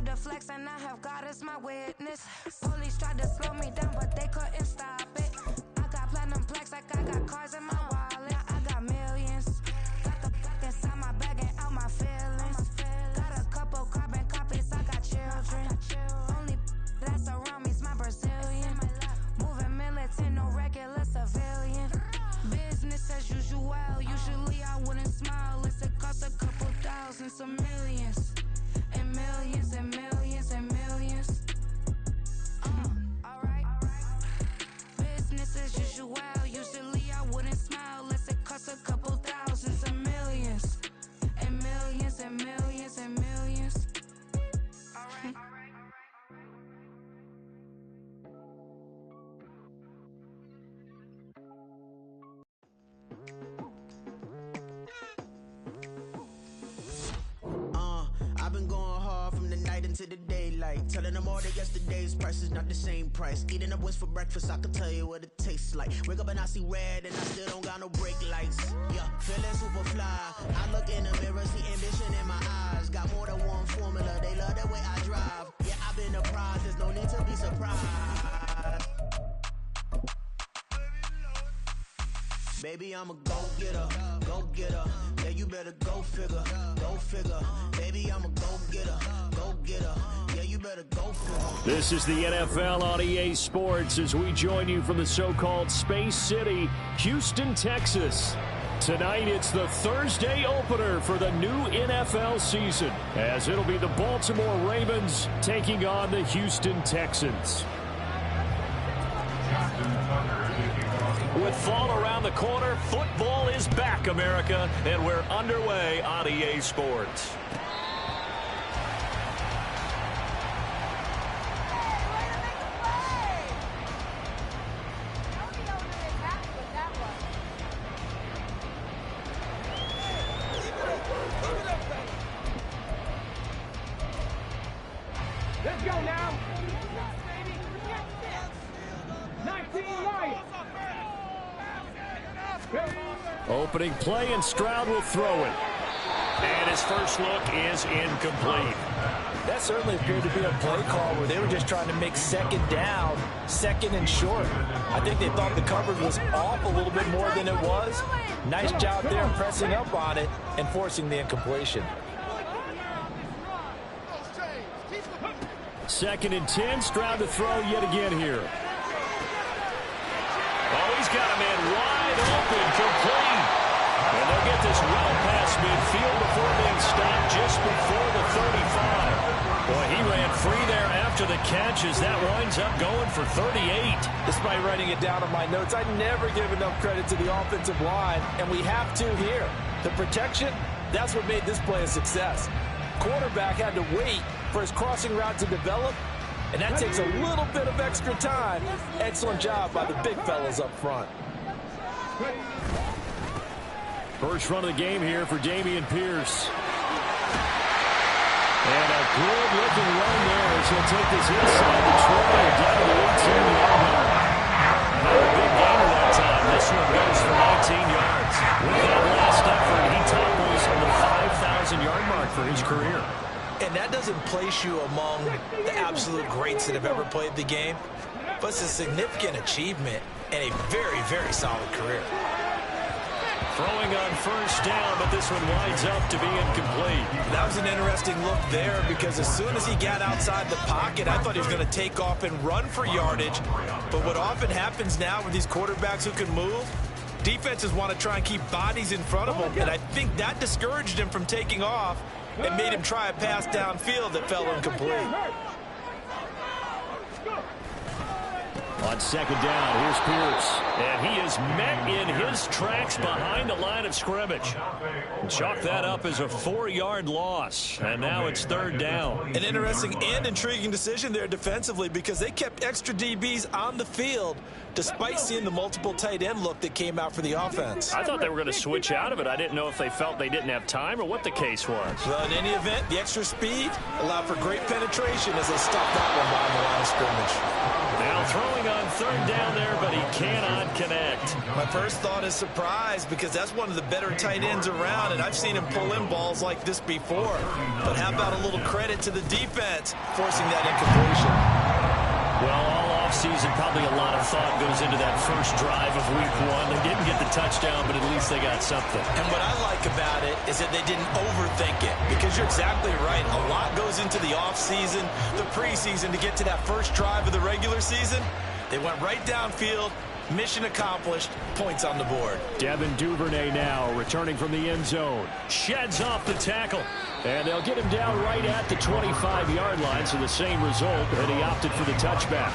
proud to flex and I have God as my witness. Police tried to slow me down, but they couldn't stop it. I got platinum plaques like I got cars in my wallet. I got millions. Got the fuck inside my bag and out my feelings. Got a couple carbon copies, I got children. Only that's around me's my Brazilian. Moving militant, no regular civilian. Business as usual, usually I wouldn't smile. It's a cost a couple thousand, some millions. And millions and millions and millions. Alright. Business as usual, usually I wouldn't smile. Unless it costs a couple thousand, some millions. And millions and millions and millions. Alright. I've been going hard from the night into the daylight, telling them all that yesterday's price is not the same price. Eating up wings for breakfast, I can tell you what it tastes like. Wake up and I see red and I still don't got no brake lights. Yeah, feeling super fly. I look in the mirror, see ambition in my eyes. Got more than one formula, they love the way I drive. Yeah, I've been a prize, there's no need to be surprised. Baby, I'm a go-getter, go-getter. Yeah, you better go figure, go figure. Baby, I'm a go-getter, go-getter. Yeah, you better go figure. This is the NFL on EA Sports as we join you from the so-called Space City, Houston, Texas. Tonight, it's the Thursday opener for the new NFL season, as it'll be the Baltimore Ravens taking on the Houston Texans. With fall around the corner, football is back, America, and we're underway on EA Sports. Let's go now. 19 right. Opening play, and Stroud will throw it. And his first look is incomplete. That certainly appeared to be a play call where they were just trying to make second down, second and short. I think they thought the coverage was off a little bit more than it was. Nice job there pressing up on it and forcing the incompletion. 2nd and 10, Stroud to throw yet again here. Oh, he's got a man wide open, complete. And they'll get this well past midfield before being stopped just before the 35. Boy, he ran free there after the catch as that winds up going for 38. Despite writing it down on my notes, I never give enough credit to the offensive line, and we have to here. The protection, that's what made this play a success. Quarterback had to wait for his crossing route to develop, and that takes a little bit of extra time. Excellent job by the big fellas up front. First run of the game here for Dameon Pierce. And a good-looking run there as he'll take this inside the 20 down to the 18-yard line. Another big gain at that time. This one goes for 19 yards. With that last effort, he topples the 5,000-yard mark for his career. And that doesn't place you among the absolute greats that have ever played the game, but it's a significant achievement and a very, very solid career. Throwing on first down, but this one winds up to be incomplete. That was an interesting look there because as soon as he got outside the pocket, I thought he was going to take off and run for yardage. But what often happens now with these quarterbacks who can move, defenses want to try and keep bodies in front of them, and I think that discouraged him from taking off and made him try a pass downfield that fell incomplete. On 2nd down, here's Pierce. And he is met in his tracks behind the line of scrimmage. Chalk that up as a 4-yard loss. And now it's 3rd down. An interesting and intriguing decision there defensively because they kept extra DBs on the field despite seeing the multiple tight end look that came out for the offense. I thought they were going to switch out of it. I didn't know if they felt they didn't have time or what the case was. Well, in any event, the extra speed allowed for great penetration as they stopped that one behind the line of scrimmage. Now throwing on third down there, but he cannot connect. My first thought is surprise, because that's one of the better tight ends around, and I've seen him pull in balls like this before. But how about a little credit to the defense forcing that incompletion? Well, all offseason, probably a lot of thought goes into that first drive of week 1. They didn't get the touchdown, but at least they got something. And what I like about it is that they didn't overthink it, because you're exactly right. A lot goes into the offseason, the preseason, to get to that first drive of the regular season. They went right downfield. Mission accomplished. Points on the board. Devin Duvernay now returning from the end zone. Sheds off the tackle. And they'll get him down right at the 25-yard line. So the same result, and he opted for the touchback.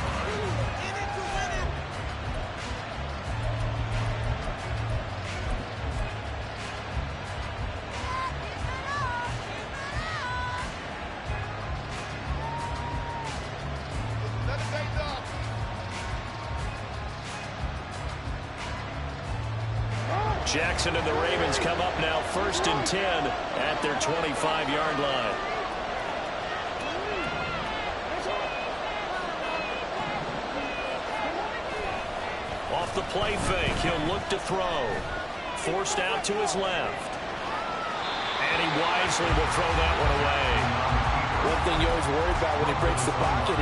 Jackson and the Ravens come up now 1st and 10 at their 25-yard line. Off the play fake, he'll look to throw. Forced out to his left. And he wisely will throw that one away. One thing you always worry about when he breaks the pocket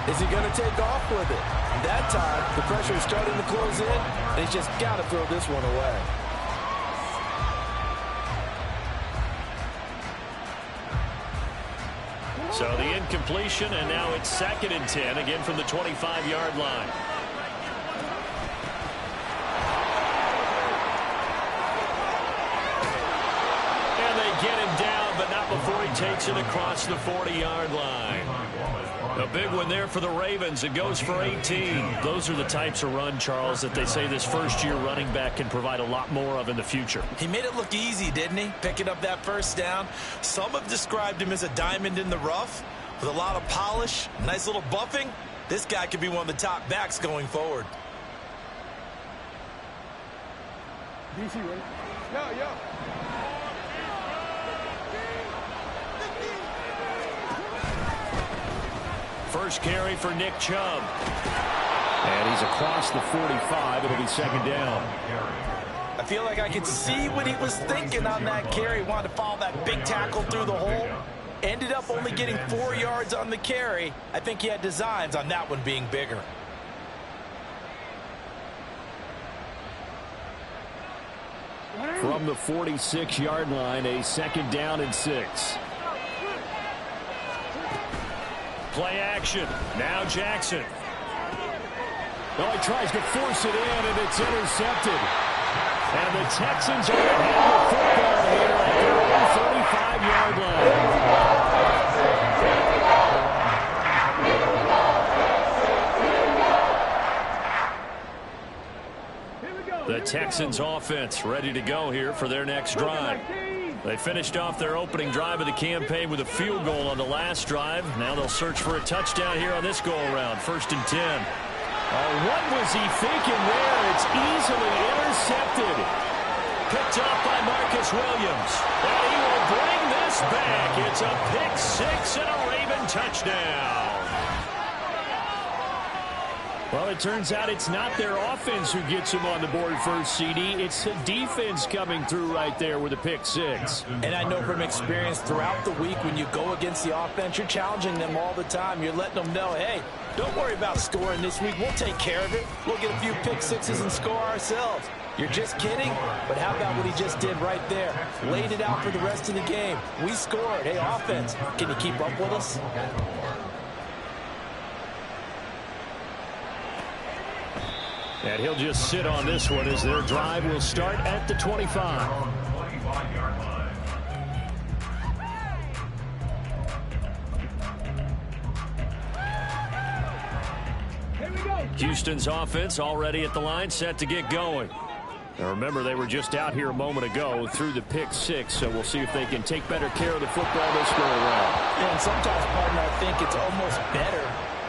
is he going to take off with it? That time, the pressure is starting to close in, and he's just got to throw this one away. So the incompletion, and now it's 2nd and 10, again from the 25-yard line. And they get him down, but not before he takes it across the 40-yard line. A big one there for the Ravens. It goes for 18. Those are the types of run, Charles, that they say this first-year running back can provide a lot more of in the future. He made it look easy, didn't he? Picking up that first down. Some have described him as a diamond in the rough with a lot of polish, nice little buffing. This guy could be one of the top backs going forward. DC, right? Yo. First carry for Nick Chubb. And he's across the 45. It'll be 2nd down. I feel like I could see what he was thinking on that carry. Wanted to follow that big tackle through the hole. Ended up only getting 4 yards on the carry. I think he had designs on that one being bigger. From the 46-yard line, a 2nd down and 6. Play action. Now Jackson. Well, he tries to force it in, and it's intercepted. And the Texans are going to have the football here at their own 35-yard line. The Texans offense ready to go here for their next drive. They finished off their opening drive of the campaign with a field goal on the last drive. Now they'll search for a touchdown here on this go-around. 1st and 10. What was he thinking there? It's easily intercepted. Picked off by Marcus Williams. And he will bring this back. It's a pick 6 and a Raven touchdown. Well, it turns out it's not their offense who gets him on the board first, CD. It's the defense coming through right there with a pick 6. And I know from experience throughout the week when you go against the offense, you're challenging them all the time. You're letting them know, hey, don't worry about scoring this week. We'll take care of it. We'll get a few pick 6s and score ourselves. You're just kidding? But how about what he just did right there? Laid it out for the rest of the game. We scored. Hey, offense, can you keep up with us? And he'll just sit on this one as their drive will start at the 25. Houston's offense already at the line, set to get going. Now remember, they were just out here a moment ago through the pick 6, so we'll see if they can take better care of the football this go around. And sometimes, partner, I think it's almost better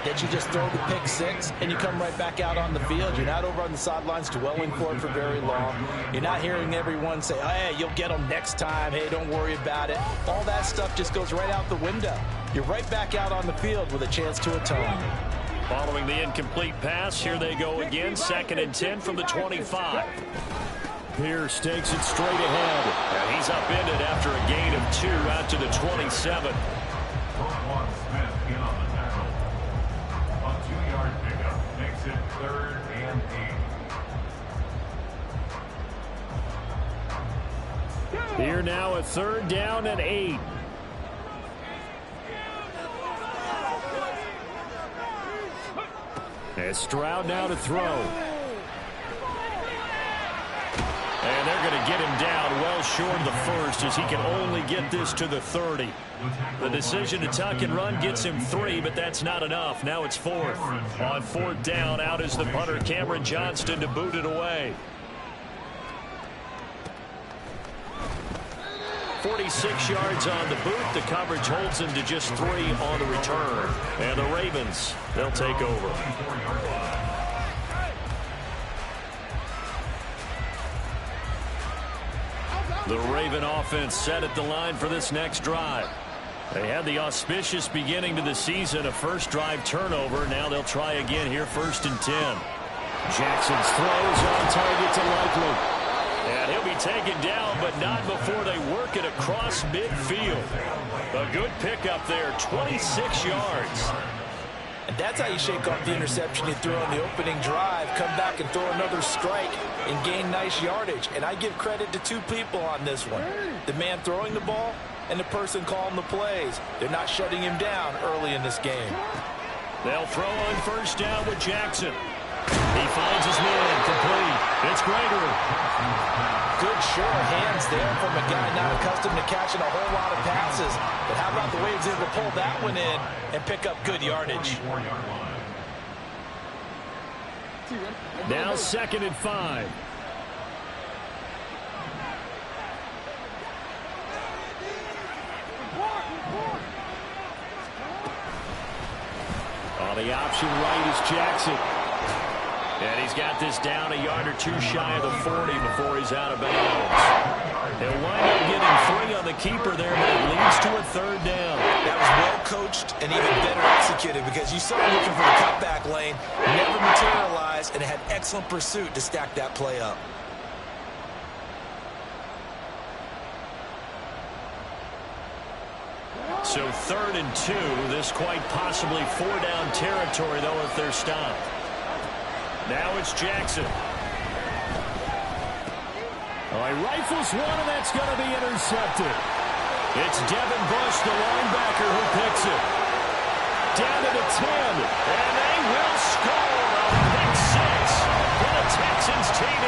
that you just throw the pick six and you come right back out on the field. You're not over on the sidelines dwelling for it for very long. You're not hearing everyone say, oh, hey, you'll get them next time. Hey, don't worry about it. All that stuff just goes right out the window. You're right back out on the field with a chance to atone. Following the incomplete pass, here they go again. 2nd and 10 from the 25. Pierce takes it straight ahead. And he's upended after a gain of 2 out to the 27. Here now a 3rd down and 8. As Stroud now to throw. And they're going to get him down well short of the first as he can only get this to the 30. The decision to tuck and run gets him 3, but that's not enough. Now it's 4th. On 4th down, out is the punter Cameron Johnston to boot it away. 46 yards on the boot. The coverage holds him to just 3 on the return. And the Ravens, they'll take over. The Raven offense set at the line for this next drive. They had the auspicious beginning to the season, a first drive turnover. Now they'll try again here, 1st and 10. Jackson's throws on target to Likely. And he'll be taken down, but not before they work it across midfield. A good pickup there, 26 yards. And that's how you shake off the interception you threw on the opening drive, come back and throw another strike and gain nice yardage. And I give credit to 2 people on this one. The man throwing the ball and the person calling the plays. They're not shutting him down early in this game. They'll throw on 1st down with Jackson. He finds his man complete. It's Gregory. Good sure hands there from a guy not accustomed to catching a whole lot of passes. But how about the way he's able to pull that one in and pick up good yardage? Now 2nd and 5. On the option right is Jackson. And he's got this down a yard or 2 shy of the 40 before he's out of bounds. He'll wind up getting 3 on the keeper there, but it leads to a 3rd down. That was well coached and even better executed because you saw him looking for the cutback lane, never materialized, and had excellent pursuit to stack that play up. So 3rd and 2, this quite possibly 4-down territory, though, if they're stopped. Now it's Jackson. Oh, he rifles one, and that's going to be intercepted. It's Devin Bush, the linebacker, who picks it. Down to the 10, and they will score a pick 6 for the Texans TD.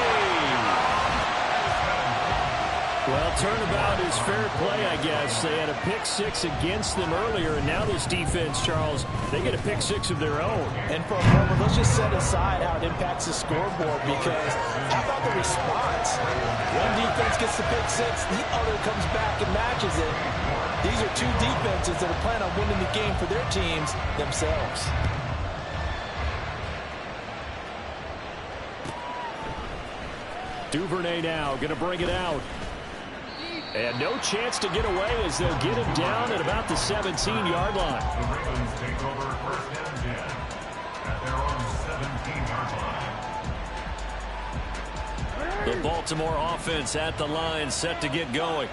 Well, turnabout is fair play, I guess. They had a pick 6 against them earlier, and now this defense, Charles, they get a pick 6 of their own. And for a moment, let's just set aside how it impacts the scoreboard, because how about the response? One defense gets the pick 6, the other comes back and matches it. These are 2 defenses that are planning on winning the game for their teams themselves. Duvernay now going to bring it out. And no chance to get away as they'll get him down at about the 17-yard line. The Ravens take over 1st and 10 at their own 17-yard line. The Baltimore offense at the line, set to get going.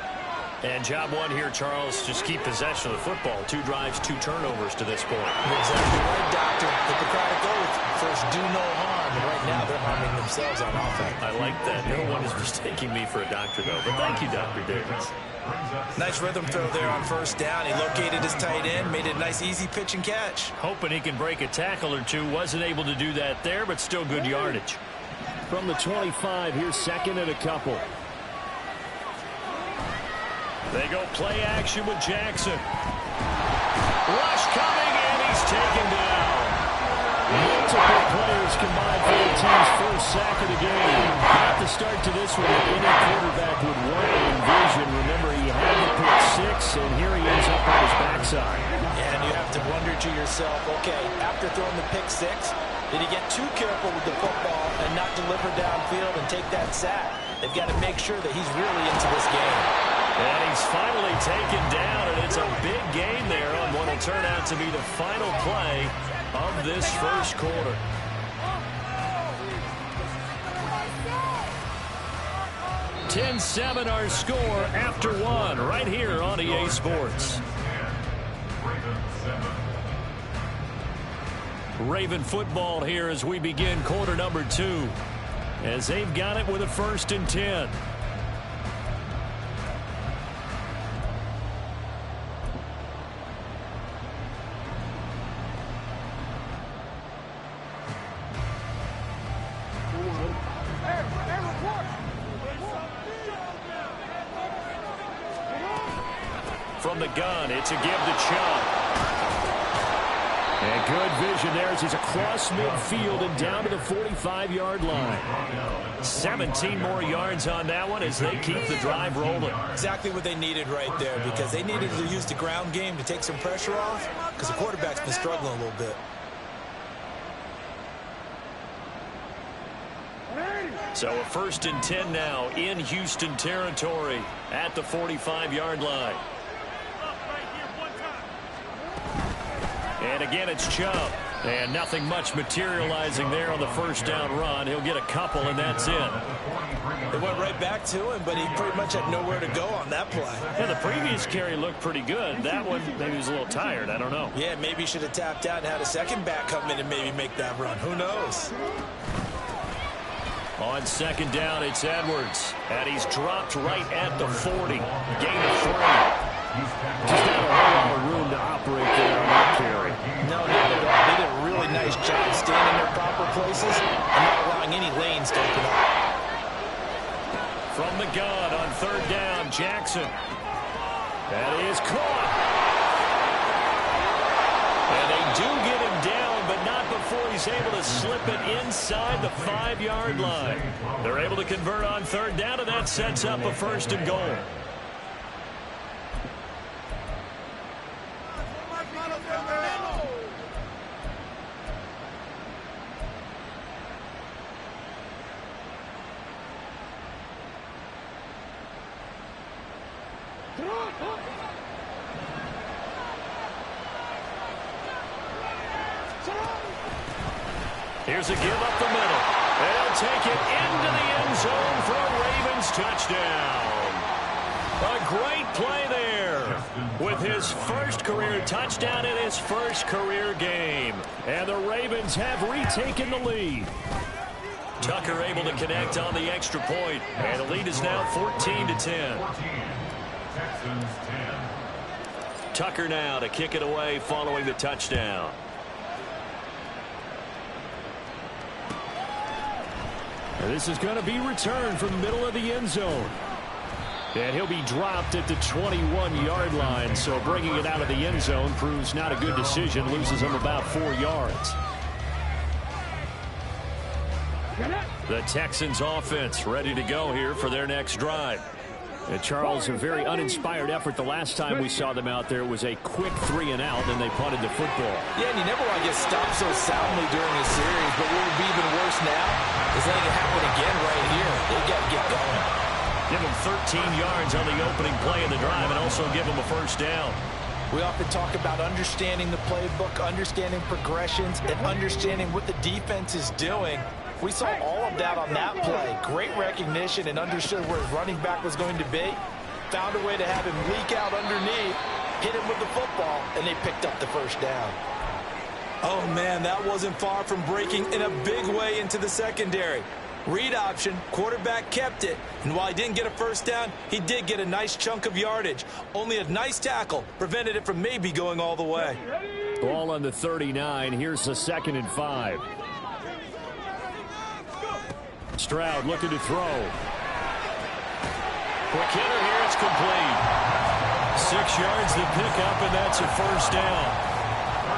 And job 1 here, Charles, just keep possession of the football. 2 drives, 2 turnovers to this point. You're exactly right, Doctor. Hippocratic oath. First, do no harm. And right now, they're harming themselves on offense. I like that. No one is mistaking me for a doctor, though. But thank you, Dr. Davis. Nice rhythm throw there on 1st down. He located his tight end, made it a nice, easy pitch and catch. Hoping he can break a tackle or 2. Wasn't able to do that there, but still good yardage. From the 25, here's 2nd and a couple. They go play action with Jackson. Rush coming, and he's taken down. Multiple players combined for the team's first sack of the game. At the the start to this one that any quarterback would want to envision. Remember, he had the pick six, and here he ends up on his backside. And you have to wonder to yourself, okay, after throwing the pick six, did he get too careful with the football and not deliver downfield and take that sack? They've got to make sure that he's really into this game. And he's finally taken down, and it's a big gain there on what will turn out to be the final play of this first quarter. (10-7) our score after one, right here on EA Sports. Raven football here as we begin quarter number 2, as they've got it with a 1st and 10. From the gun, it's a give to Chubb. And good vision there as he's across midfield and down to the 45-yard line. 17 more yards on that one as they keep the drive rolling. Exactly what they needed right there, because they needed to use the ground game to take some pressure off, because the quarterback's been struggling a little bit. So a 1st and 10 now in Houston territory at the 45-yard line. And again, it's Chubb. And nothing much materializing there on the first down run. He'll get a couple, and that's it. They went right back to him, but he pretty much had nowhere to go on that play. Yeah, the previous carry looked pretty good. That one, maybe he was a little tired. I don't know. Yeah, maybe he should have tapped out and had a second back come in and maybe make that run. Who knows? On 2nd down, it's Edwards. And he's dropped right at the 40. Gain of 3. Just not a whole lot of room to operate there on that carry. No, not at all. They did a really nice job staying in their proper places and not allowing any lanes to open up. From the gun on 3rd down, Jackson. That is caught. And they do get him down, but not before he's able to slip it inside the 5-yard line. They're able to convert on 3rd down, and that sets up a 1st and goal. Here's a give up the middle. They'll take it into the end zone for a Ravens touchdown. A great play there with his first career touchdown in his first career game. And the Ravens have retaken the lead. Tucker able to connect on the extra point. And the lead is now 14-10. Tucker now to kick it away following the touchdown. And this is going to be returned from the middle of the end zone. And he'll be dropped at the 21-yard line. So bringing it out of the end zone proves not a good decision. Loses him about 4 yards. The Texans offense ready to go here for their next drive. And Charles, a very uninspired effort the last time we saw them out there. It was a quick 3 and out, and they punted the football. Yeah, and you never want to get stopped so soundly during a series, but what would be even worse now is letting it happen again right here. They got to get going. Give them 13 yards on the opening play of the drive and also give them a 1st down. We often talk about understanding the playbook, understanding progressions, and understanding what the defense is doing. We saw all of that on that play. Great recognition and understood where his running back was going to be. Found a way to have him leak out underneath, hit him with the football, and they picked up the 1st down. Oh, man, that wasn't far from breaking in a big way into the secondary. Read option, quarterback kept it, and while he didn't get a 1st down, he did get a nice chunk of yardage. Only a nice tackle prevented it from maybe going all the way. Ball on the 39. Here's the 2nd and 5. Stroud looking to throw. Quick hitter here, it's complete. 6 yards to pick up, and that's a 1st down.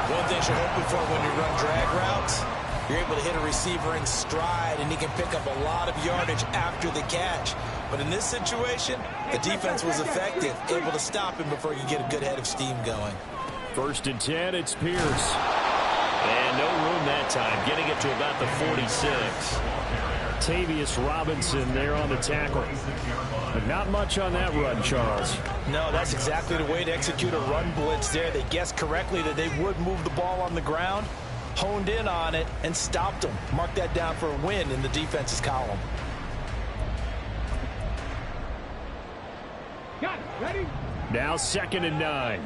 One thing you're hoping for when you run drag routes, You're able to hit a receiver in stride, and he can pick up a lot of yardage after the catch. But in this situation, the defense was effective, able to stop him before he could get a good head of steam going. 1st and 10, it's Pierce. And no room that time, getting it to about the 46. Tavius Robinson there on the tackle. But not much on that run, Charles. No, that's exactly the way to execute a run blitz there. They guessed correctly that they would move the ball on the ground, honed in on it, and stopped them. Mark that down for a win in the defense's column. Got it. Ready? Now 2nd and 9.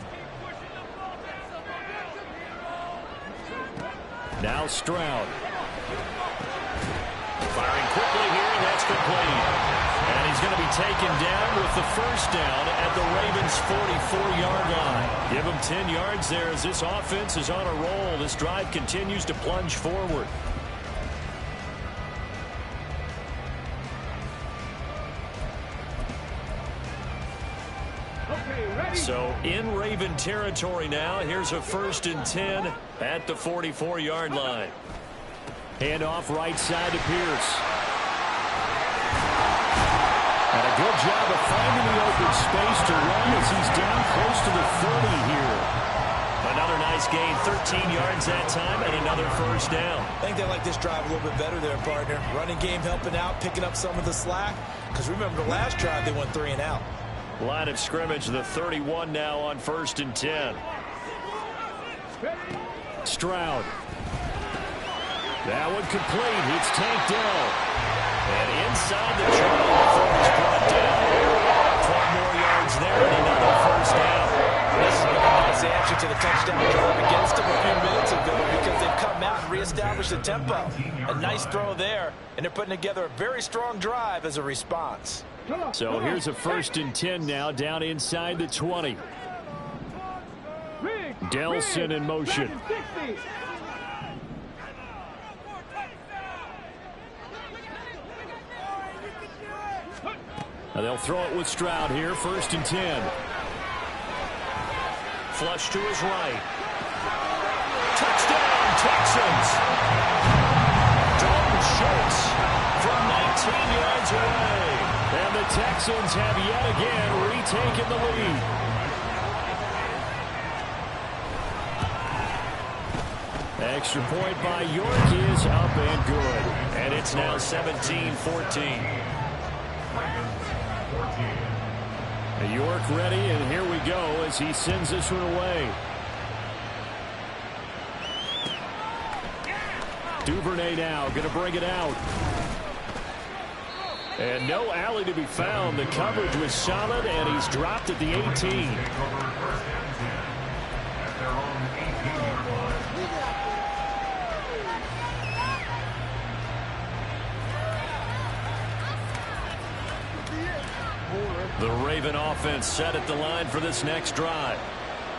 Now Stroud. Firing quickly here, and that's complete. And he's going to be taken down with the 1st down at the Ravens' 44-yard line. Give him 10 yards there as this offense is on a roll. This drive continues to plunge forward. So in Raven territory now. Here's a 1st and 10 at the 44-yard line. Hand off right side to Pierce. And a good job of finding the open space to run as he's down close to the 30 here. Another nice gain, 13 yards that time, and another 1st down. I think they like this drive a little bit better there, partner. Running game helping out, picking up some of the slack. Because remember, the last drive they went 3 and out. Line of scrimmage, the 31 now on 1st and 10. Stroud. That one complete. It's tanked down. And inside the trail before it's brought down. 12 more yards there and another 1st down. This is a nice answer to the touchdown drive against them a few minutes ago because they've come out and reestablished the tempo. A nice throw there, and they're putting together a very strong drive as a response. So here's a 1st and 10 now down inside the 20. Delson in motion. Now they'll throw it with Stroud here. 1st and 10. Flush to his right. Touchdown, Texans. Dalton Schultz from 19 yards away. And the Texans have yet again retaken the lead. Extra point by York is up and good. And it's now 17-14. York ready, and here we go as he sends this one away. Duvernay now going to bring it out. And no alley to be found. The coverage was solid, and he's dropped at the 18. The Raven offense set at the line for this next drive.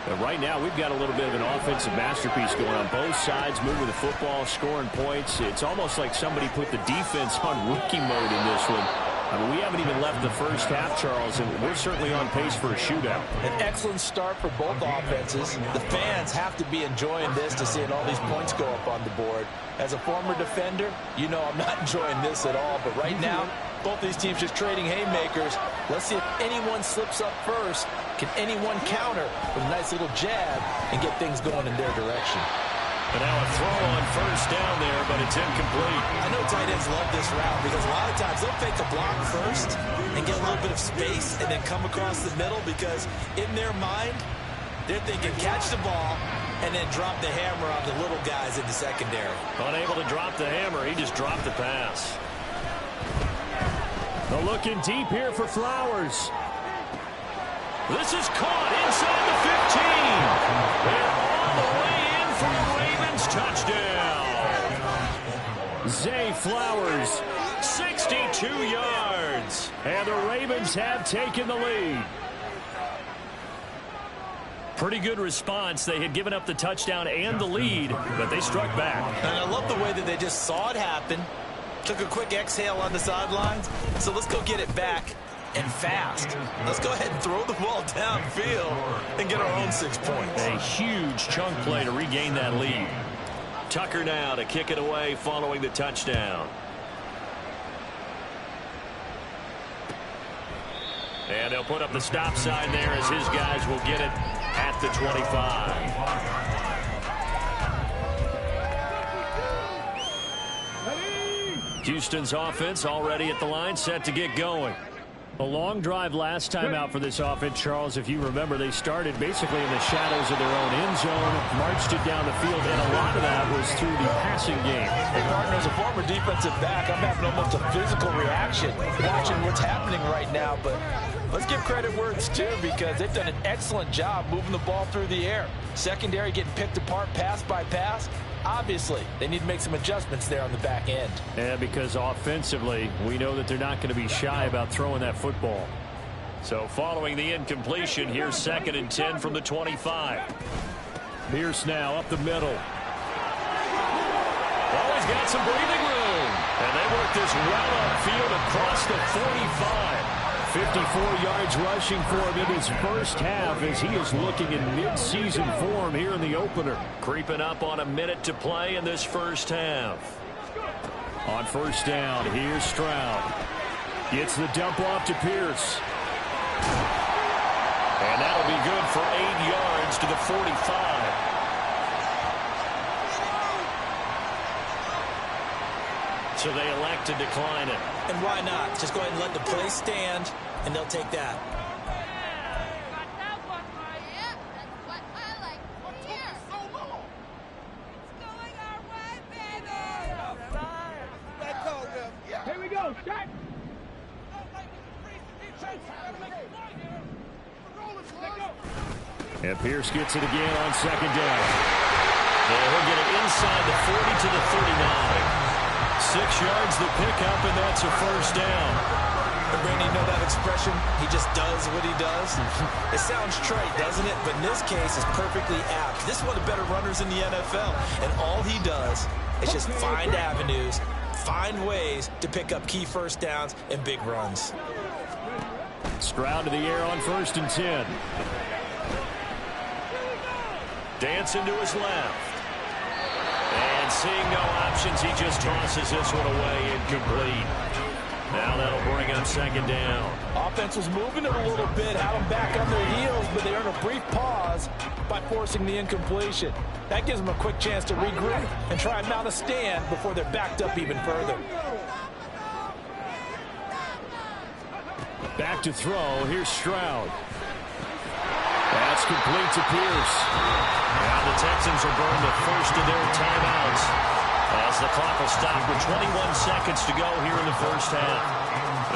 But right now, we've got a little bit of an offensive masterpiece going on. Both sides moving the football, scoring points. It's almost like somebody put the defense on rookie mode in this one. I mean, we haven't even left the first half, Charles, and we're certainly on pace for a shootout. An excellent start for both offenses. The fans have to be enjoying this to seeing all these points go up on the board. As a former defender, you know I'm not enjoying this at all. But right now, both these teams just trading haymakers. Let's see if anyone slips up first. Can anyone counter with a nice little jab and get things going in their direction? And now a throw on 1st down there, but it's incomplete. I know tight ends love this route because a lot of times they'll fake a block first and get a little bit of space and then come across the middle because in their mind, they're thinking catch the ball and then drop the hammer on the little guys in the secondary. Unable to drop the hammer, he just dropped the pass. They're looking deep here for Flowers. This is caught inside the 15. They're all the way in for a Ravens touchdown. Zay Flowers, 62 yards. And the Ravens have taken the lead. Pretty good response. They had given up the touchdown and the lead, but they struck back. And I love the way that they just saw it happen. Took a quick exhale on the sidelines. So let's go get it back and fast. Let's go ahead and throw the ball downfield and get our own 6 points. A huge chunk play to regain that lead. Tucker now to kick it away following the touchdown. And they'll put up the stop sign there as his guys will get it at the 25. Houston's offense already at the line, set to get going. A long drive last time out for this offense, Charles. If you remember, they started basically in the shadows of their own end zone, marched it down the field, and a lot of that was through the passing game. Hey, Martin, as a former defensive back, I'm having almost a physical reaction watching what's happening right now. But let's give credit where it's due, because they've done an excellent job moving the ball through the air. Secondary getting picked apart pass by pass. Obviously, they need to make some adjustments there on the back end. Yeah, because offensively, we know that they're not going to be shy about throwing that football. So following the incompletion, here's 2nd and 10 from the 25. Pierce now up the middle. Oh, he's got some breathing room. And they work this well upfield across the 45. 54 yards rushing for him in his first half as he is looking in mid-season form here in the opener. Creeping up on a minute to play in this first half. On first down, here's Stroud. Gets the dump off to Pierce. And that'll be good for 8 yards to the 45. So they elect to decline it. And why not? Just go ahead and let the play stand, and they'll take that. Here we go, shot! And Pierce gets it again on 2nd down. And he'll get it inside the 40 to the 39. 6 yards the pickup, and that's a first down. And Brandon, you know that expression? He just does what he does. It sounds trite, doesn't it? But in this case, it's perfectly apt. This is one of the better runners in the NFL. And all he does is just find avenues, find ways to pick up key first downs and big runs. Stroud to the air on 1st and 10. Dancing to his left. And seeing no options, he just tosses this one away, incomplete. Now that'll bring up 2nd down. Offense was moving it a little bit, had them back on their heels, but they earned a brief pause by forcing the incompletion. That gives them a quick chance to regroup and try and mount a stand before they're backed up even further. Back to throw. Here's Stroud. That's complete to Pierce. Now the Texans will burn the first of their timeouts as the clock will stop with 21 seconds to go here in the first half.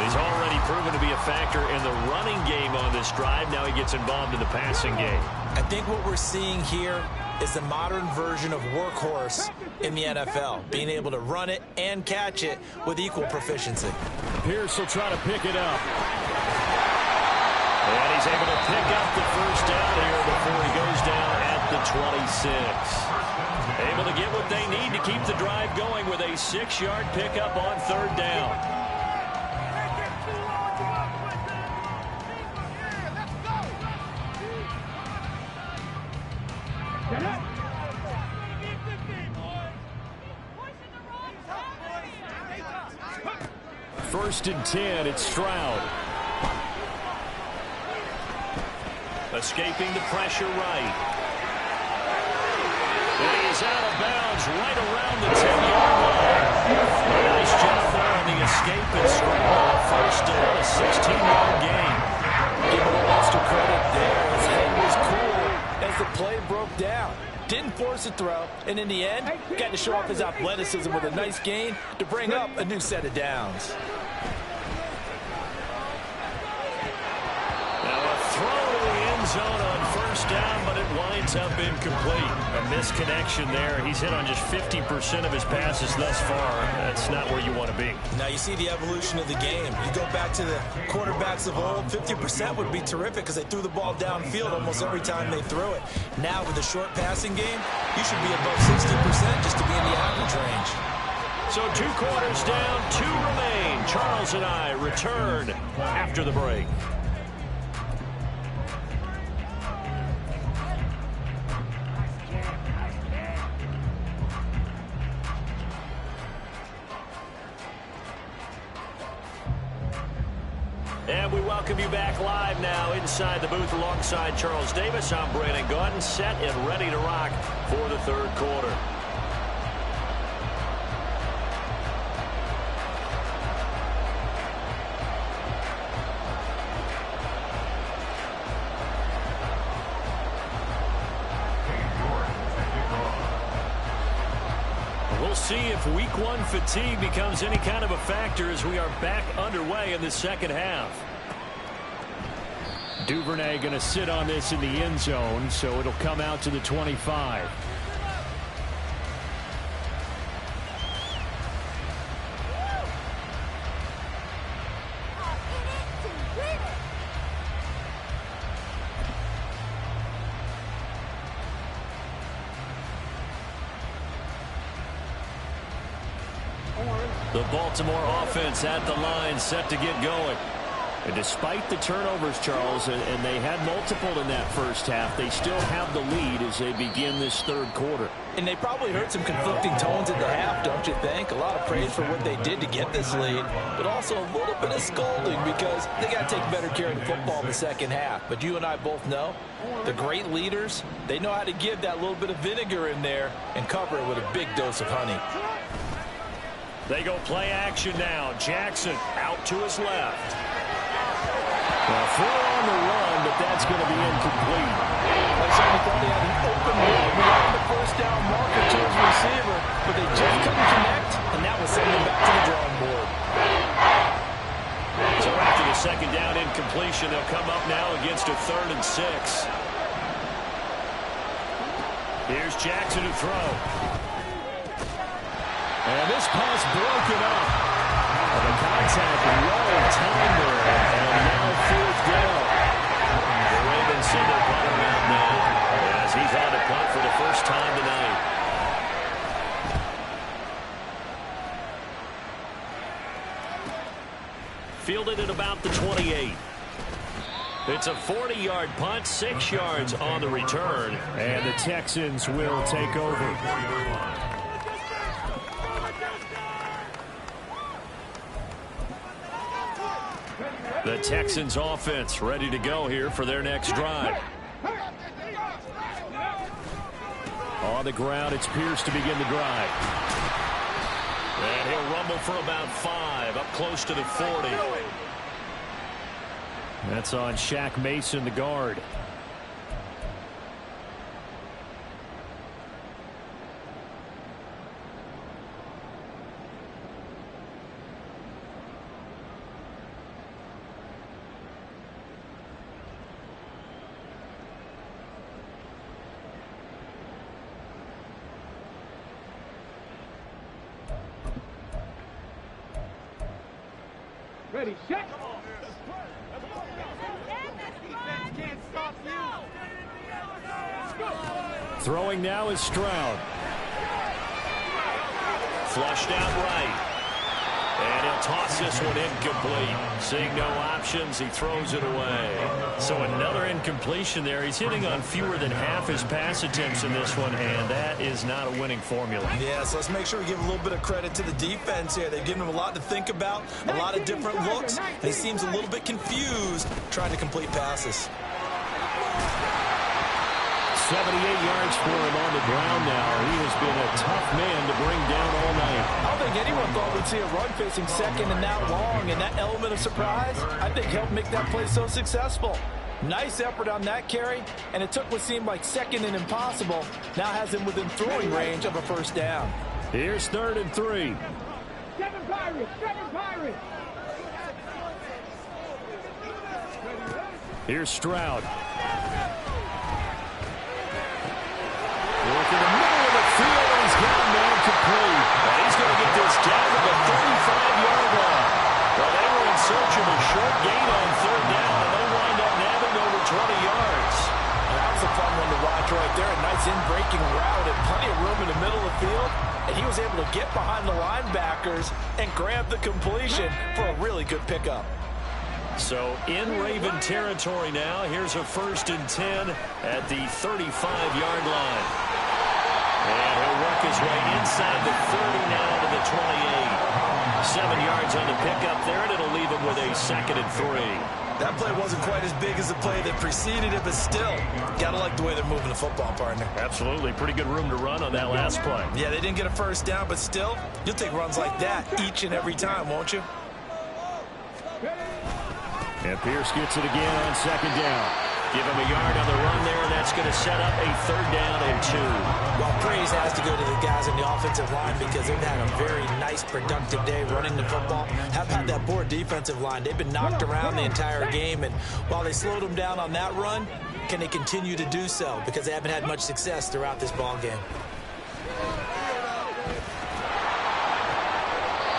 He's already proven to be a factor in the running game on this drive. Now he gets involved in the passing game. I think what we're seeing here is the modern version of workhorse in the NFL, being able to run it and catch it with equal proficiency. Pierce will try to pick it up. And he's able to pick up the first down here before he goes down at the 26. Able to get what they need to keep the drive going with a 6-yard pickup on 3rd down. First and 10, it's Stroud. Escaping the pressure right. And he's out of bounds right around the 10-yard line. Nice job there on the escape and scramble. First down, a 16-yard gain. Give him extra credit there. His head was cool as the play broke down. Didn't force a throw, and in the end, got to show off his athleticism with a nice gain to bring up a new set of downs. Zone on first down, but it winds up incomplete. A misconnection there. He's hit on just 50% of his passes thus far. That's not where you want to be. Now you see the evolution of the game. You go back to the quarterbacks of old, 50% would be terrific because they threw the ball downfield almost every time they threw it. Now with the short passing game, you should be above 60% just to be in the average range. So 2 quarters down, 2 remain. Charles and I return after the break. And we welcome you back live now inside the booth alongside Charles Davis. I'm Brandon Gaudin, set and ready to rock for the third quarter. We'll see if week one fatigue becomes any kind of a factor as we are back underway in the second half. Duvernay going to sit on this in the end zone, so it'll come out to the 25. The Baltimore offense at the line, set to get going. And despite the turnovers, Charles, and they had multiple in that first half, they still have the lead as they begin this third quarter. And they probably heard some conflicting tones at the half, don't you think? A lot of praise for what they did to get this lead, but also a little bit of scolding because they got to take better care of the football in the second half. But you and I both know the great leaders, they know how to give that little bit of vinegar in there and cover it with a big dose of honey. They go play action now. Jackson out to his left. Well, throw on the run, but that's going to be incomplete. I certainly thought he had an open look beyond the first down marker to his receiver, but they just couldn't connect, and that was sending him back to the drawing board. So after the second down incompletion, they'll come up now against a 3rd and 6. Here's Jackson to throw. And this pass broken up. The contact well timed there. And now 4th down. The Ravens send their punter out now as he's on to punt for the first time tonight. Fielded at about the 28. It's a 40-yard punt, 6 yards on the return. And the Texans will take over. The Texans offense ready to go here for their next drive. On the ground, it's Pierce to begin the drive. And he'll rumble for about 5, up close to the 40. That's on Shaq Mason, the guard. Ready, check. Throwing now is Stroud. Flushed out right. And he'll toss this one incomplete. Seeing no options, he throws it away. So another incompletion there. He's hitting on fewer than half his pass attempts in this one, and that is not a winning formula. Yeah, so let's make sure we give a little bit of credit to the defense here. They've given him a lot to think about, a lot of different looks. And he seems a little bit confused trying to complete passes. 78 yards for him on the ground now. He has been a tough man to bring down all night. I don't think anyone thought we'd see a run facing second and that long, and that element of surprise, I think, helped make that play so successful. Nice effort on that carry, and it took what seemed like second and impossible. Now has him within throwing range of a first down. Here's 3rd and 3. 7 Pirates, 7 Pirates. Here's Stroud. Work in the middle of the field, and he's got a man complete. And he's going to get this down to the 35-yard line. Well, they were in search of a short gain on 3rd down, and they wind up nabbing over 20 yards. That was a fun one to watch right there. A nice in-breaking route and plenty of room in the middle of the field. And he was able to get behind the linebackers and grab the completion for a really good pickup. So in Raven territory now. Here's a 1st and 10 at the 35-yard line. And he'll work his way inside the 30 now to the 28. 7 yards on the pickup there, and it'll leave him with a 2nd and 3. That play wasn't quite as big as the play that preceded it, but still, got to like the way they're moving the football, partner. Absolutely. Pretty good room to run on that last play. Yeah, they didn't get a first down, but still, you'll take runs like that each and every time, won't you? And Pierce gets it again on 2nd down. Give him a yard on the run there, and that's going to set up a 3rd down and 2. Well, praise has to go to the guys on the offensive line because they've had a very nice, productive day running the football. How about that poor defensive line? They've been knocked around the entire game, and while they slowed them down on that run, can they continue to do so? Because they haven't had much success throughout this ball game.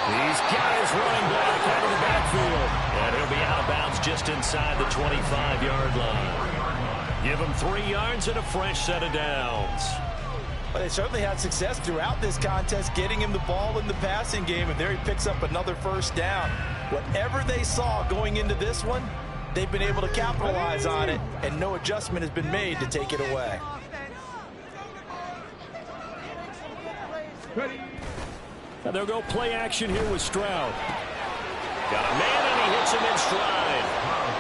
He's got his running back out of the backfield. And he'll be out of bounds just inside the 25-yard line. Give him 3 yards and a fresh set of downs. Well, they certainly had success throughout this contest, getting him the ball in the passing game, and there he picks up another 1st down. Whatever they saw going into this one, they've been able to capitalize on it, and no adjustment has been made to take it away. Now they'll go play action here with Stroud. Got a man, and he hits him in stride.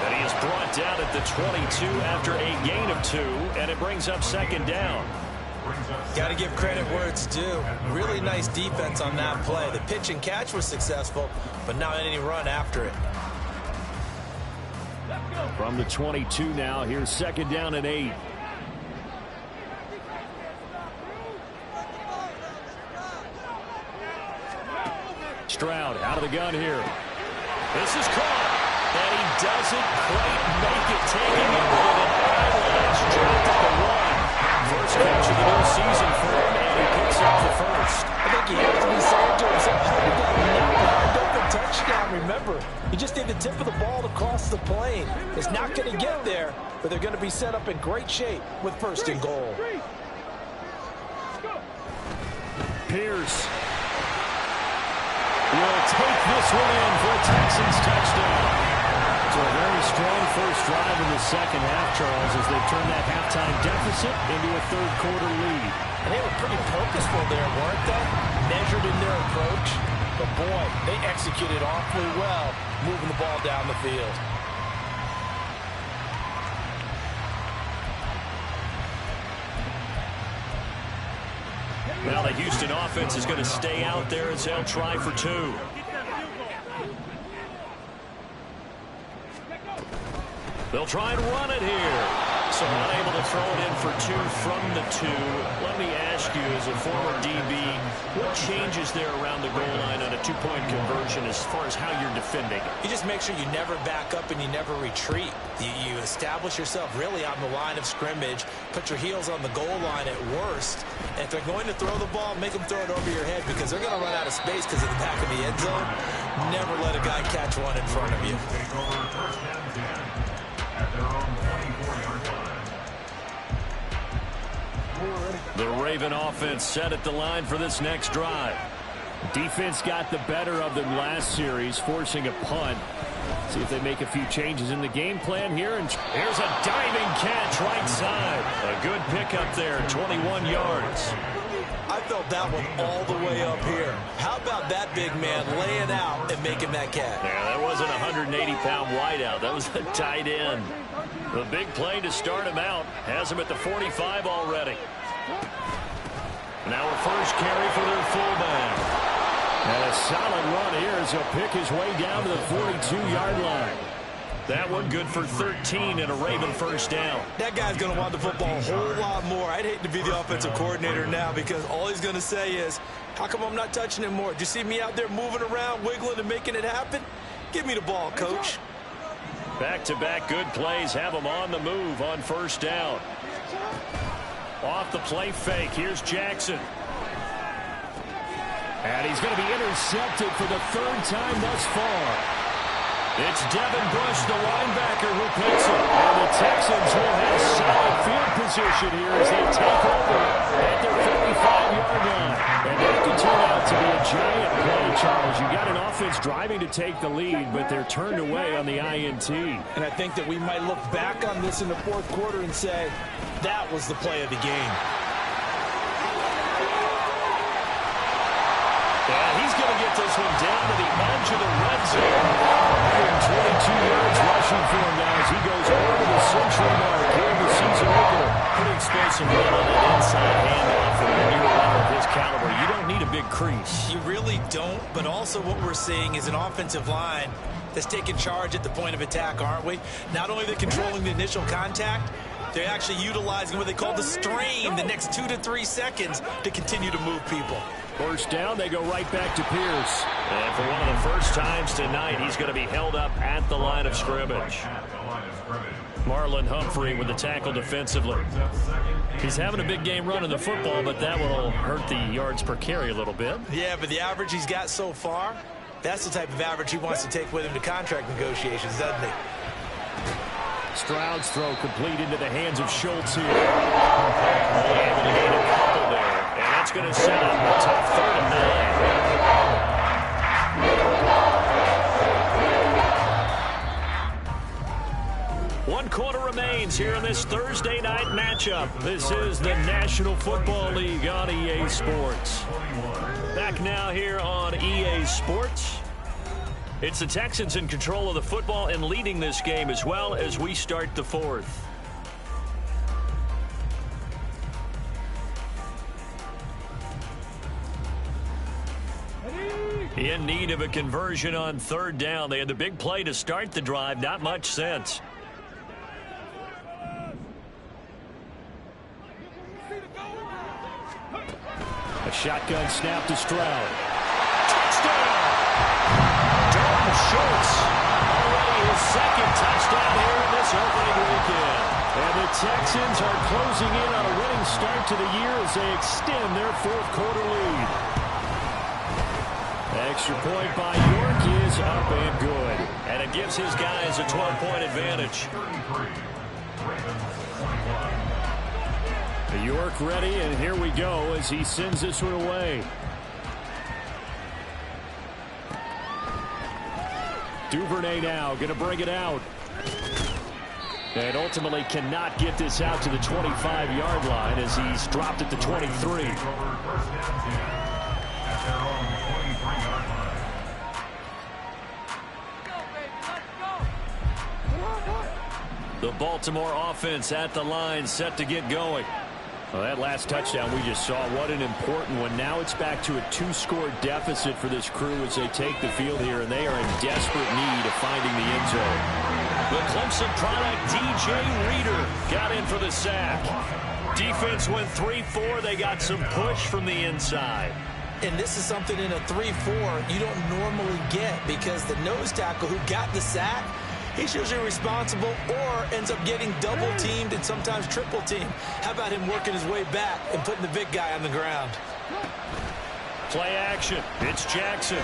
And he is brought down at the 22 after a gain of 2, and it brings up 2nd down. Got to give credit where it's due. Really nice defense on that play. The pitch and catch was successful, but not any run after it. From the 22 now, here's 2nd down and 8. Stroud out of the gun here. This is caught, and he doesn't quite make it, taking it with an eyelash, dropped at the 1. First catch of the new season for him, and he picks up the 1st. I think he has to be saying to himself, how did that not wind up a touchdown? Remember, he just did the tip of the ball to cross the plane. It's not going to get there, but they're going to be set up in great shape with 1st and goal. Pierce will take this one in for a Texans touchdown. So a very strong first drive in the 2nd half, Charles, as they turn that halftime deficit into a 3rd quarter lead. And they were pretty purposeful there, weren't they? Measured in their approach. But boy, they executed awfully well, moving the ball down the field. Well, the Houston offense is going to stay out there as they'll try for 2. They'll try and run it here. So unable to throw it in for 2 from the 2. Let me ask you, as a former DB, what changes there around the goal line on a 2-point conversion as far as how you're defending? You just make sure you never back up and you never retreat. You establish yourself really on the line of scrimmage, put your heels on the goal line at worst. And if they're going to throw the ball, make them throw it over your head because they're going to run out of space because of the back of the end zone. Never let a guy catch one in front of you. Take over 1st and 10 at their own 24-yard line. The Raven offense set at the line for this next drive. Defense got the better of them last series, forcing a punt. See if they make a few changes in the game plan here. And here's a diving catch right side. A good pickup there, 21 yards. I felt that one all the way up here. How about that big man laying out and making that catch? Yeah, that wasn't a 180-pound wideout. That was a tight end. The big play to start him out has him at the 45 already. Now a first carry for their fullback. And a solid run here as he'll pick his way down to the 42-yard line. That one good for 13 and a Raven first down. That guy's going to want the football a whole lot more. I'd hate to be the offensive coordinator now because all he's going to say is, how come I'm not touching him more? Do you see me out there moving around, wiggling, and making it happen? Give me the ball, coach. Back-to-back good plays have him on the move on first down. Off the play fake, here's Jackson. And he's going to be intercepted for the 3rd time thus far. It's Devin Bush, the linebacker, who picks it. And the Texans will have solid field position here as they take over at their 45-yard line. And that could turn out to be a giant play, Charles. You got an offense driving to take the lead, but they're turned away on the INT. And I think that we might look back on this in the 4th quarter and say, that was the play of the game. And he's going to get this one down to the edge of the red zone. 122 yards rushing for him now as he goes over the century mark here in the season opener. Pretty explosive run on that inside handoff. And when you're a runner of his caliber, you don't need a big crease. You really don't, but also what we're seeing is an offensive line that's taking charge at the point of attack, aren't we? Not only are they controlling the initial contact, they're actually utilizing what they call the strain the next 2 to 3 seconds to continue to move people. First down, they go right back to Pierce. And for one of the first times tonight, he's going to be held up at the line of scrimmage. Marlon Humphrey with the tackle defensively. He's having a big game running the football, but that will hurt the yards per carry a little bit. Yeah, but the average he's got so far, that's the type of average he wants to take with him to contract negotiations, doesn't he? Stroud's throw complete into the hands of Schultz here. Only able to gain a couple there. And that's going to set up a tough 3rd and 9. 1 quarter remains here in this Thursday night matchup. This is the National Football League on EA Sports. Back now here on EA Sports. It's the Texans in control of the football and leading this game as well as we start the 4th. In need of a conversion on 3rd down. They had the big play to start the drive. Not much sense. A shotgun snap to Stroud. Touchdown! Schultz, already his 2nd touchdown here in this opening weekend. And the Texans are closing in on a winning start to the year as they extend their 4th quarter lead. Extra point by York is up and good. And it gives his guys a 12-point advantage. York ready, and here we go as he sends this one away. Duvernay now going to bring it out. And ultimately cannot get this out to the 25-yard line as he's dropped at the 23. The Baltimore offense at the line set to get going. Well, that last touchdown we just saw, what an important one. Now it's back to a 2-score deficit for this crew as they take the field here, and they are in desperate need of finding the end zone. The Clemson product, DJ Reader, got in for the sack. Defense went 3-4. They got some push from the inside. And this is something in a 3-4 you don't normally get because the nose tackle who got the sack, he's usually responsible or ends up getting double-teamed and sometimes triple-teamed. How about him working his way back and putting the big guy on the ground? Play action. It's Jackson.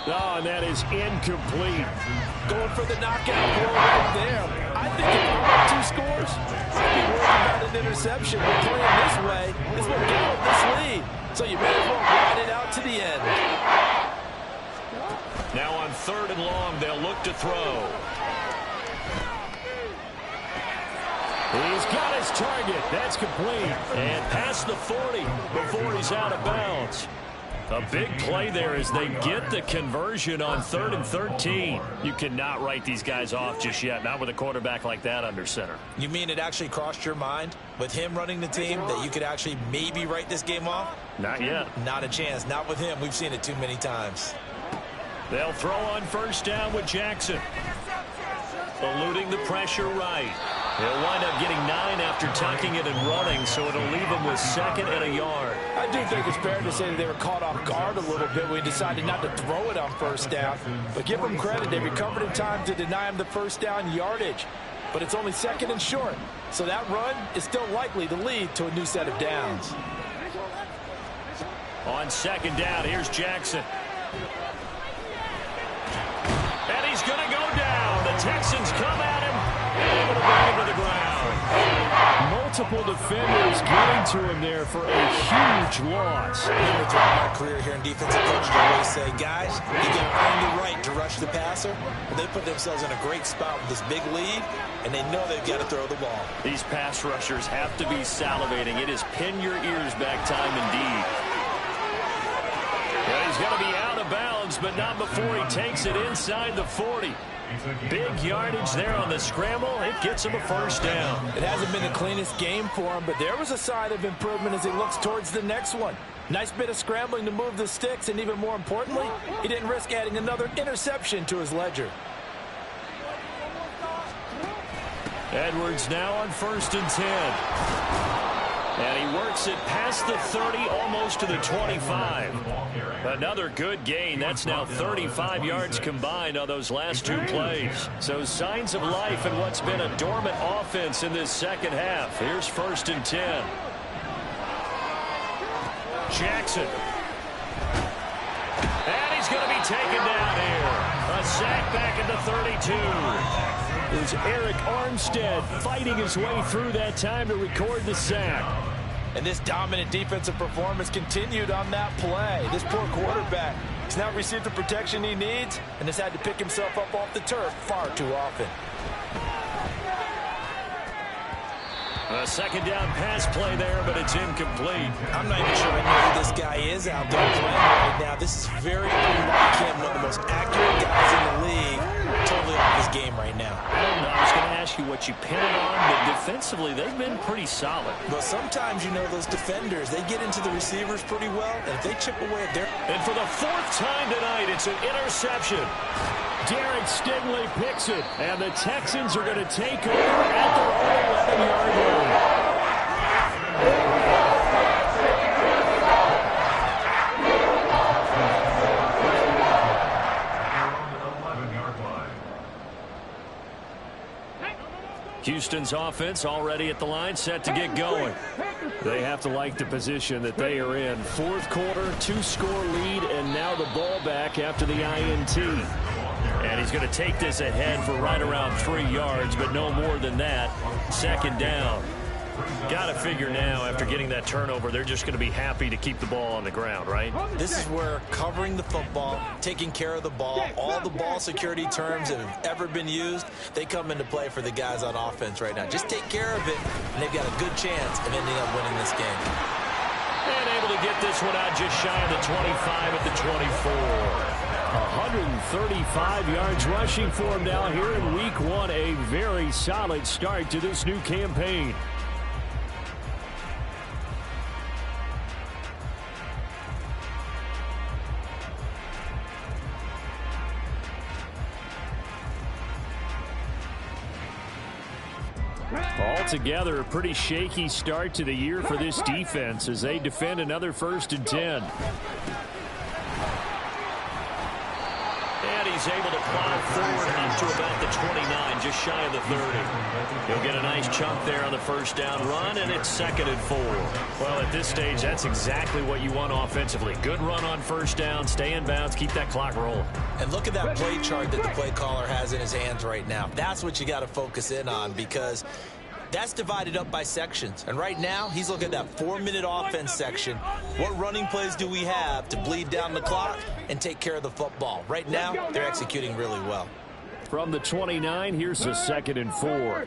Oh, and that is incomplete. Going for the knockout blow right there. I think if we got 2 scores, I'd be worried about an interception. We're playing this way. This will give up this lead. So you may as well ride it out to the end. Now on 3rd and long, they'll look to throw. He's got his target. That's complete. And past the 40 before he's out of bounds. A big play there as they get the conversion on 3rd and 13. You cannot write these guys off just yet, not with a quarterback like that under center. You mean it actually crossed your mind with him running the team that you could actually maybe write this game off? Not yet. Not a chance. Not with him. We've seen it too many times. They'll throw on 1st down with Jackson. Eluding the pressure right. He'll wind up getting 9 after tucking it and running, so it'll leave him with 2nd and a yard. I do think it's fair to say that they were caught off guard a little bit when we decided not to throw it on 1st down. But give them credit. They recovered in time to deny him the 1st down yardage. But it's only 2nd and short. So that run is still likely to lead to a new set of downs. On 2nd down, here's Jackson. And he's going to go down. The Texans come at him. Able to bring him to the ground. multiple defenders getting to him there for a huge loss. Remember, throughout my career here in defensive coaches, I always say, guys, you got to earn the right to rush the passer. But they put themselves in a great spot with this big lead, and they know they've got to throw the ball. These pass rushers have to be salivating. It is pin your ears back time indeed. Yeah, he's going to be out of bounds, but not before he takes it inside the 40. Big yardage there on the scramble. It gets him a first down. It hasn't been the cleanest game for him, but there was a sign of improvement as he looks towards the next one. Nice bit of scrambling to move the sticks, and even more importantly, he didn't risk adding another interception to his ledger. Edwards now on 1st and 10. And he works it past the 30, almost to the 25. Another good gain. That's now 35 yards combined on those last two plays. So signs of life in what's been a dormant offense in this second half. Here's 1st and 10. Jackson. And he's going to be taken down here. A sack back at the 32. There's Eric Armstead fighting his way through that time to record the sack. And this dominant defensive performance continued on that play. This poor quarterback has now received the protection he needs and has had to pick himself up off the turf far too often. A second down pass play there, but it's incomplete. I'm not even sure I know who this guy is out there playing right now. This is very unlike him, one of the most accurate guys in the league. Totally off his game right now. I was going to ask you what you pin it on, but defensively they've been pretty solid. But sometimes, you know, those defenders, they get into the receivers pretty well, and if they chip away at their... And for the 4th time tonight, it's an interception. Derek Stingley picks it, and the Texans are going to take over at their own 11-yard line. Houston's offense already at the line, set to get going. They have to like the position that they are in. 4th quarter, 2-score lead, and now the ball back after the INT. And he's going to take this ahead for right around 3 yards, but no more than that. 2nd down. Got to figure now, after getting that turnover, they're just going to be happy to keep the ball on the ground, right? This is where covering the football, taking care of the ball, all the ball security terms that have ever been used, they come into play for the guys on offense right now. Just take care of it, and they've got a good chance of ending up winning this game. And able to get this one out just shy of the 25 at the 24. 135 yards rushing for him now here in week 1. A very solid start to this new campaign. Altogether, a pretty shaky start to the year for this defense as they defend another 1st and 10. And he's able to plow forward to about the 29, just shy of the 30. He'll get a nice chunk there on the 1st down run, and it's 2nd and 4. Well, at this stage, that's exactly what you want offensively. Good run on 1st down, stay in bounds, keep that clock rolling. And look at that play chart that the play caller has in his hands right now. That's what you got to focus in on, because that's divided up by sections. And right now, he's looking at that 4-minute offense section. What running plays do we have to bleed down the clock and take care of the football? Right now, they're executing really well. From the 29, here's a 2nd and 4.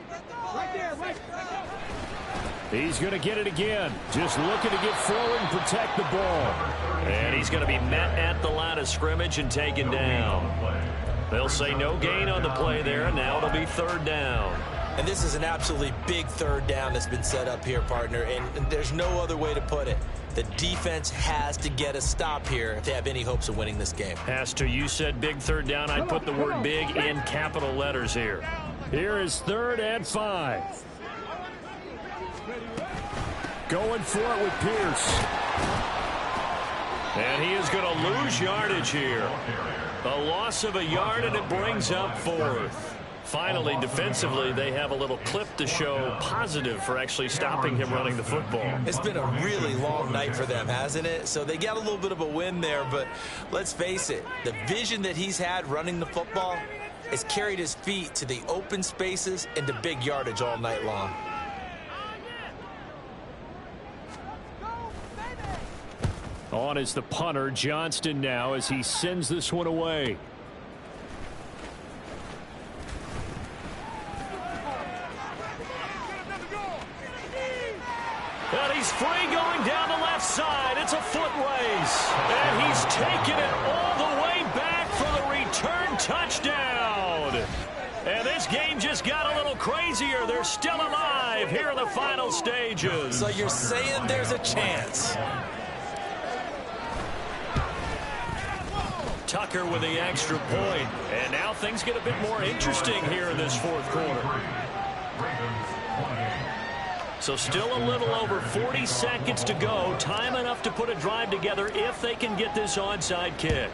He's going to get it again. Just looking to get forward and protect the ball. And he's going to be met at the line of scrimmage and taken down. They'll say no gain on the play there, and now it'll be 3rd down. And this is an absolutely big 3rd down that's been set up here, partner, and there's no other way to put it. The defense has to get a stop here if they have any hopes of winning this game. Has to. You said big 3rd down. I'd put the word big in capital letters here. Here is 3rd and 5. Going for it with Pierce. And he is going to lose yardage here. A loss of a yard, and it brings up 4th. Finally, defensively, they have a little clip to show positive for actually stopping him running the football. It's been a really long night for them, hasn't it? So they got a little bit of a win there, but let's face it, the vision that he's had running the football has carried his feet to the open spaces and to big yardage all night long. On is the punter, Johnston, now as he sends this one away. And he's free going down the left side. It's a foot race. And he's taken it all the way back for the return touchdown. And this game just got a little crazier. They're still alive here in the final stages. So you're saying there's a chance. Tucker with the extra point. And now things get a bit more interesting here in this fourth quarter. So still a little over 40 seconds to go. Time enough to put a drive together if they can get this onside kick.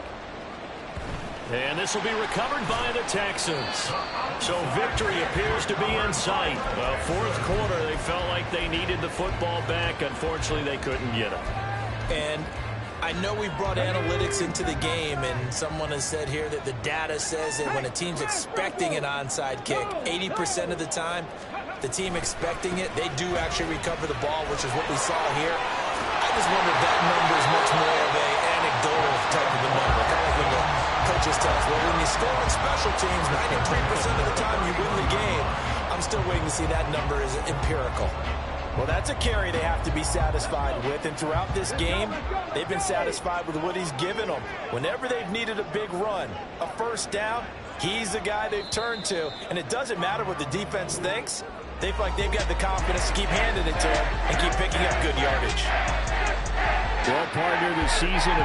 And this will be recovered by the Texans. So victory appears to be in sight. Well, fourth quarter, they felt like they needed the football back. Unfortunately, they couldn't get it. And I know we brought analytics into the game, and someone has said here that the data says that when a team's expecting an onside kick, 80% of the time, the team expecting it, they do actually recover the ball, which is what we saw here. I just wonder if that number is much more of an anecdotal type of a number. Kind of like when the coaches tell us, well, when you score on special teams, 93% of the time you win the game. I'm still waiting to see that number is empirical. Well, that's a carry they have to be satisfied with, and throughout this game, they've been satisfied with what he's given them. Whenever they've needed a big run, a first down, he's the guy they've turned to, and it doesn't matter what the defense thinks. They feel like they've got the confidence to keep handing it to him and keep picking up good yardage. Well, partner, this season